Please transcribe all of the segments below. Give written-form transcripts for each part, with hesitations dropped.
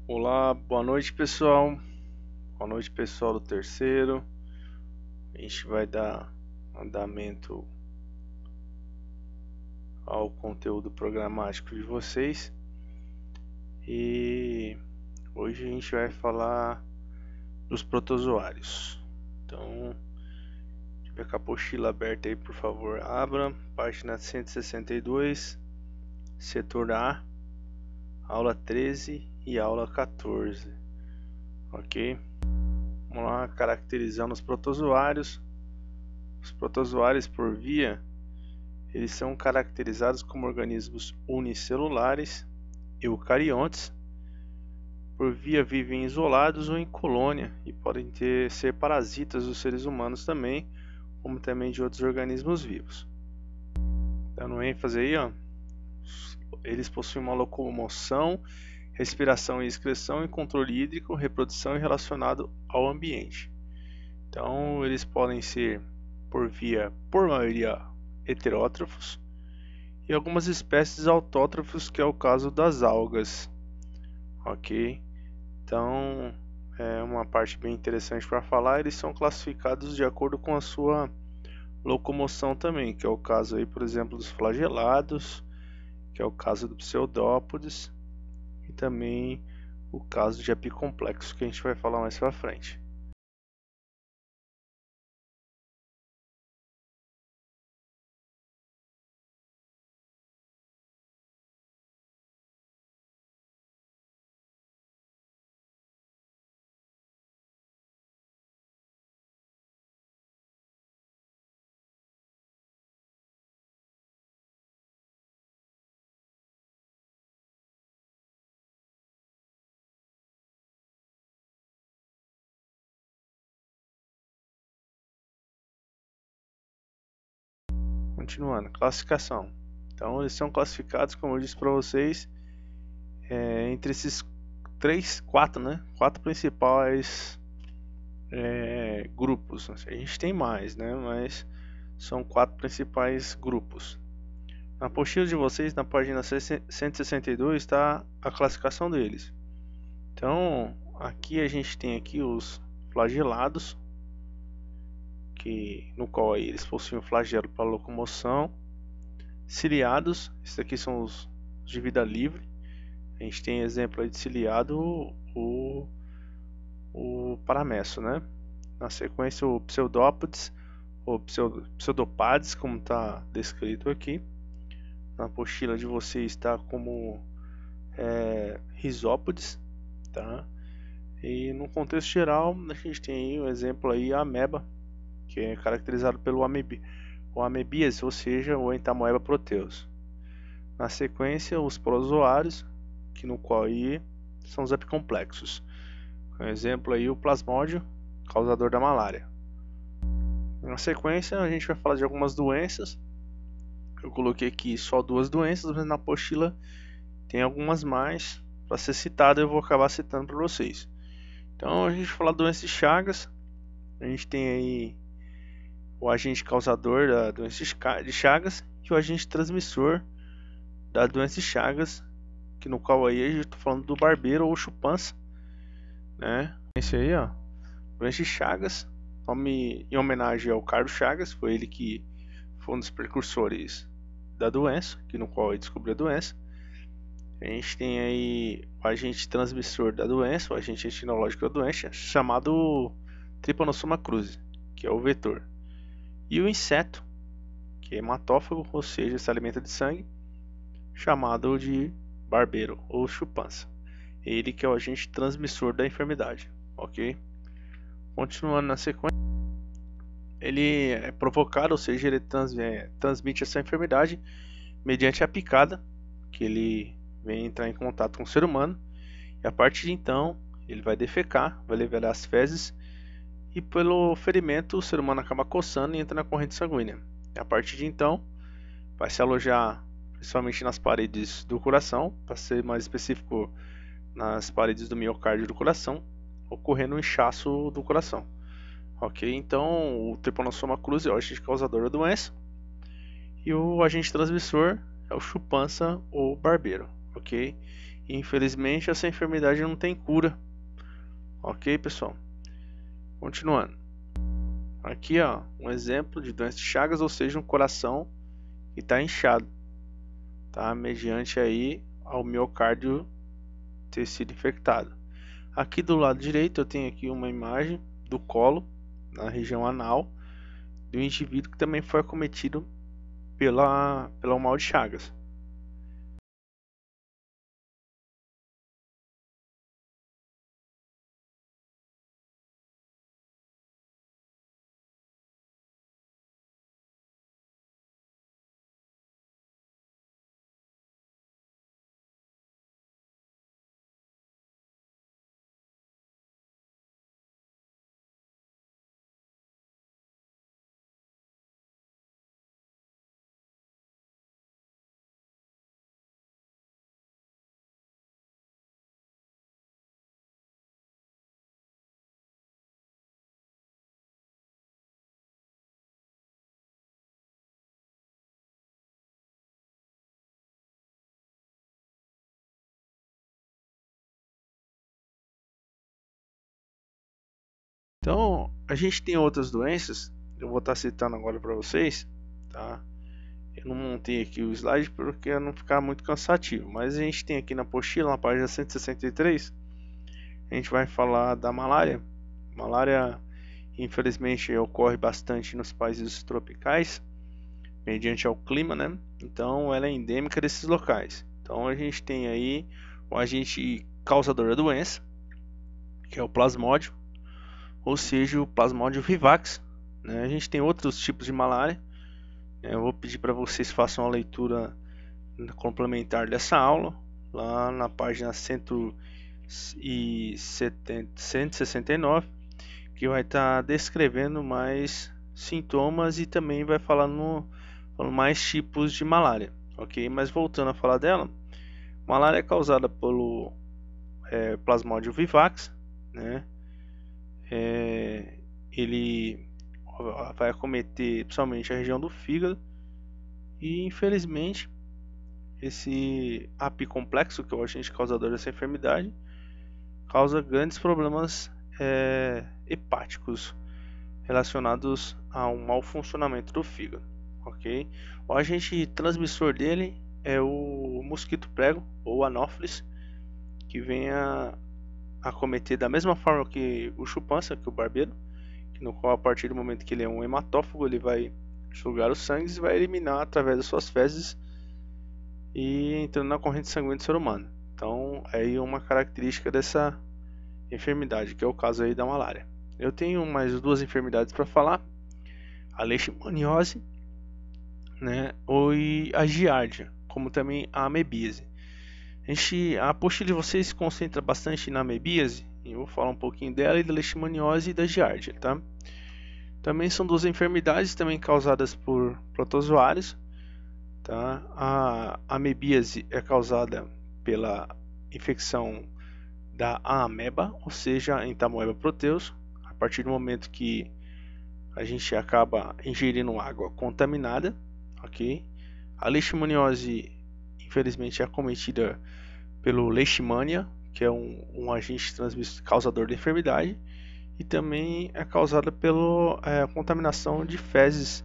Olá, boa noite pessoal. Boa noite pessoal do terceiro. A gente vai dar andamento ao conteúdo programático de vocês. E hoje a gente vai falar dos protozoários. Então, tiver com a apostila aberta aí, por favor, abra. Página 162, setor A, aula 13 e aula 14. Ok? Vamos lá, caracterizando os protozoários. Os protozoários, por via, eles são caracterizados como organismos unicelulares, eucariontes. Por via, vivem isolados ou em colônia e podem ser parasitas dos seres humanos também, como também de outros organismos vivos. Dando ênfase aí, ó, eles possuem uma locomoção, respiração e excreção e controle hídrico, reprodução e relacionado ao ambiente. Então, eles podem ser, por maioria, heterótrofos e algumas espécies autótrofos, que é o caso das algas. Ok? Então, é uma parte bem interessante para falar. Eles são classificados de acordo com a sua locomoção também, que é o caso aí, por exemplo, dos flagelados, que é o caso do pseudópodes, e também o caso de apicomplexo, que a gente vai falar mais para frente. Continuando, classificação. Então, eles são classificados, como eu disse para vocês, entre esses quatro principais grupos. A gente tem mais, né? Mas são 4 principais grupos. Na apostila de vocês, na página 162, está a classificação deles. Então, aqui a gente tem aqui os flagelados, no qual aí eles possuem um flagelo para locomoção. Ciliados, esses aqui são os de vida livre. A gente tem exemplo aí de ciliado, o parameço, né? Na sequência, o pseudópodes, ou pseudopades, como está descrito aqui. Na apostila de vocês está como risópodes, tá? E no contexto geral, a gente tem aí um exemplo aí, a ameba, que é caracterizado pelo amebias, ou seja, o entamoeba proteus. Na sequência, os protozoários, que no qual aí são os apicomplexos. Um exemplo aí, o plasmódio, causador da malária. Na sequência, a gente vai falar de algumas doenças. Eu coloquei aqui só 2 doenças, mas na apostila tem algumas mais para ser citada, eu vou acabar citando para vocês. Então, a gente vai falar da doença de Chagas. A gente tem aí o agente causador da doença de Chagas e o agente transmissor da doença de Chagas, que no qual aí eu estou falando do barbeiro ou chupança, né? Esse aí, ó, doença de Chagas, nome em homenagem ao Carlos Chagas, foi ele que foi um dos precursores da doença, que no qual ele descobriu a doença. A gente tem aí o agente transmissor da doença, o agente etinológico da doença, chamado Trypanosoma cruzi, que é o vetor. E o inseto, que é hematófago, ou seja, se alimenta de sangue, chamado de barbeiro ou chupança. Ele que é o agente transmissor da enfermidade, ok? Continuando na sequência, ele é provocado, ou seja, ele transmite essa enfermidade mediante a picada, que ele vem entrar em contato com o ser humano, e a partir de então ele vai defecar, vai levar as fezes, e pelo ferimento o ser humano acaba coçando e entra na corrente sanguínea. E a partir de então vai se alojar principalmente nas paredes do coração, para ser mais específico, nas paredes do miocárdio do coração, ocorrendo um inchaço do coração. Ok, então o Trypanosoma cruzi é o agente causador da doença e o agente transmissor é o chupança ou barbeiro. Ok, E, infelizmente, essa enfermidade não tem cura. Ok, pessoal? Continuando. Aqui, ó, um exemplo de doença de Chagas, ou seja, um coração que está inchado, tá? Mediante aí ao miocárdio ter sido infectado. Aqui do lado direito eu tenho aqui uma imagem do colo, na região anal, do indivíduo que também foi acometido pelo mal de Chagas. Então, a gente tem outras doenças, eu vou estar citando agora para vocês, tá? Eu não montei aqui o slide porque não ficar muito cansativo, mas a gente tem aqui na apostila, na página 163, a gente vai falar da malária. Malária, infelizmente, ocorre bastante nos países tropicais, mediante ao clima, né? Então, ela é endêmica desses locais. Então, a gente tem aí o agente causador da doença, que é o plasmódio, ou seja, o Plasmodium vivax, né? A gente tem outros tipos de malária. Eu vou pedir para vocês façam a leitura complementar dessa aula, lá na página 169, que vai estar descrevendo mais sintomas e também vai falando mais tipos de malária, ok? Mas voltando a falar dela, malária é causada pelo Plasmodium vivax, né? Ele vai acometer principalmente a região do fígado e, infelizmente, esse apicomplexo, que é o agente causador dessa enfermidade, causa grandes problemas hepáticos relacionados a um mau funcionamento do fígado, ok? O agente transmissor dele é o mosquito prego ou anófeles, que vem a acometer da mesma forma que o chupança, que o barbeiro, no qual a partir do momento que ele é um hematófago, ele vai sugar o sangue e vai eliminar através das suas fezes e entrando na corrente sanguínea do ser humano. Então, é aí uma característica dessa enfermidade, que é o caso aí da malária. Eu tenho mais duas enfermidades para falar: a leishmaniose, né, ou a giardia, como também a amebíase. A apostila de vocês se concentra bastante na amebíase, eu vou falar um pouquinho dela, e da leishmaniose e da giardia, tá? Também são duas enfermidades também causadas por protozoários, tá? A amebíase é causada pela infecção da ameba, ou seja, Entamoeba proteus. A partir do momento que a gente acaba ingerindo água contaminada, ok? A leishmaniose, infelizmente, é acometida pelo Leishmania, que é um agente causador da enfermidade, e também é causada pela contaminação de fezes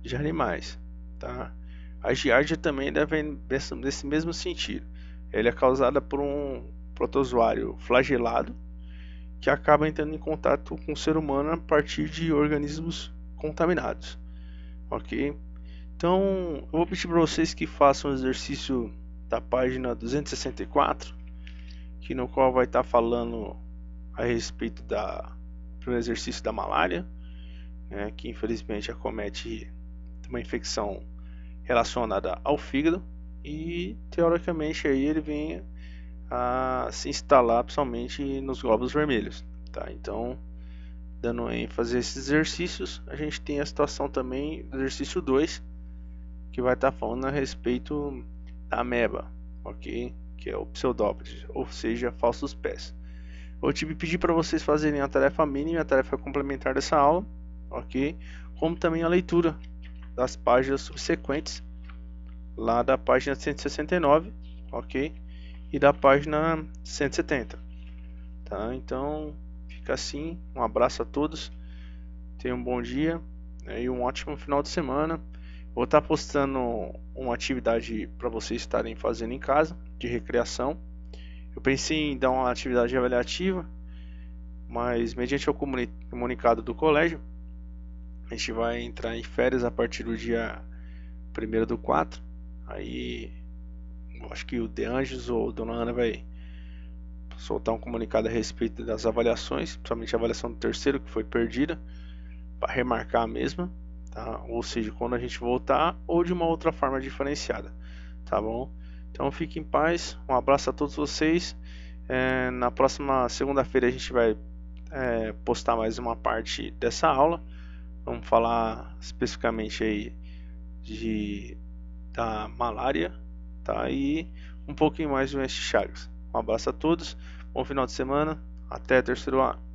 de animais, tá? A giardia também deve nesse mesmo sentido. Ele é causada por um protozoário flagelado que acaba entrando em contato com o ser humano a partir de organismos contaminados, ok? Então, eu vou pedir para vocês que façam o exercício da página 264, que no qual vai estar falando a respeito do exercício da malária, né, que infelizmente acomete uma infecção relacionada ao fígado e teoricamente aí ele vem a se instalar principalmente nos glóbulos vermelhos, tá? Então, dando ênfase a esses exercícios, a gente tem a situação também do exercício 2, que vai estar falando a respeito da ameba, ok? Que é o pseudópodes, ou seja, falsos pés. Eu tive que pedir para vocês fazerem a tarefa mínima e a tarefa complementar dessa aula, ok? Como também a leitura das páginas subsequentes, lá da página 169, ok? e da página 170, tá? Então fica assim, um abraço a todos, tenham um bom dia e um ótimo final de semana. Vou estar postando uma atividade para vocês estarem fazendo em casa, de recreação. Eu pensei em dar uma atividade avaliativa, mas mediante o comunicado do colégio, a gente vai entrar em férias a partir do dia 1º do 4. Aí eu acho que o De Anjos ou a Dona Ana vai soltar um comunicado a respeito das avaliações, principalmente a avaliação do terceiro que foi perdida, para remarcar a mesma, tá? Ou seja, quando a gente voltar ou de uma outra forma diferenciada, tá bom? Então fique em paz, um abraço a todos vocês. Na próxima segunda-feira a gente vai postar mais uma parte dessa aula. Vamos falar especificamente aí da malária, tá? E um pouquinho mais do doença de Chagas. Um abraço a todos, bom final de semana, até terceiro ano.